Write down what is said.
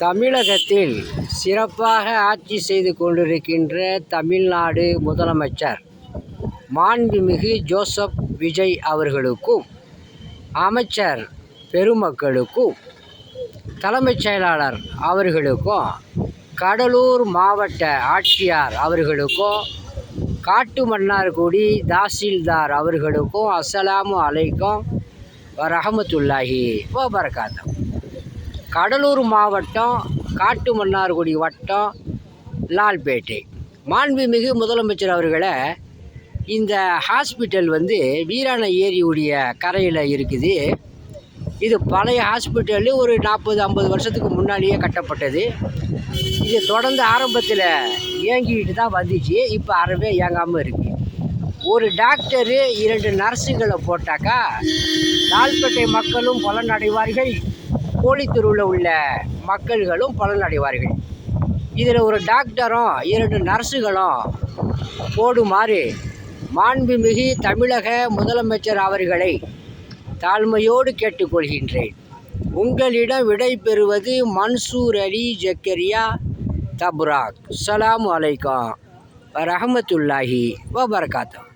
தமிழகத்தில் சிறப்பாக ஆட்சி செய்து கொண்டிருக்கின்ற தமிழ்நாடு முதலமைச்சர் மாண்புமிகு ஜோசப் விஜய் அவர்களுக்கும், அமைச்சர் பெருமக்களுக்கும், தலைமைச் செயலாளர் அவர்களுக்கும், கடலூர் மாவட்ட ஆட்சியார் அவர்களுக்கும், காட்டுமன்னார்குடி தாசில்தார் அவர்களுக்கும் அஸ்ஸலாமு அலைக்கும் வரஹமத்துல்லாஹி வபரகாத்துஹு. கடலூர் மாவட்டம், காட்டுமன்னார்குடி வட்டம், லால்பேட்டை. மாண்புமிகு முதலமைச்சர் அவர்களை இந்த ஹாஸ்பிட்டல் வீராண ஏரியுடைய கரையில் இருக்குது. இது பழைய ஹாஸ்பிட்டல், ஒரு 40-50 வருஷத்துக்கு முன்னாடியே கட்டப்பட்டது. இது தொடர்ந்து ஆரம்பத்தில் இயங்கிக்கிட்டு தான் வந்துச்சு. இப்போ அறவே இயங்காமல் இருக்குது. ஒரு டாக்டரு 2 நர்ஸுகளை போட்டாக்கா லால்பேட்டை மக்களும் பலனடைவார்கள், கோழித்தூரில் உள்ள மக்கள்களும் பலனடைவார்கள். இதில் ஒரு டாக்டரும் 2 நர்ஸுகளும் போடுமாறு மாண்புமிகு தமிழக முதலமைச்சர் அவர்களை தாழ்மையோடு கேட்டுக்கொள்கின்றேன். உங்களிடம் விடை பெறுவது மன்சூர் அலி ஜக்கரியா தபுராக். அஸ்ஸலாமு அலைக்கும் வரஹமத்துல்லாஹி வபரகாத்துஹு.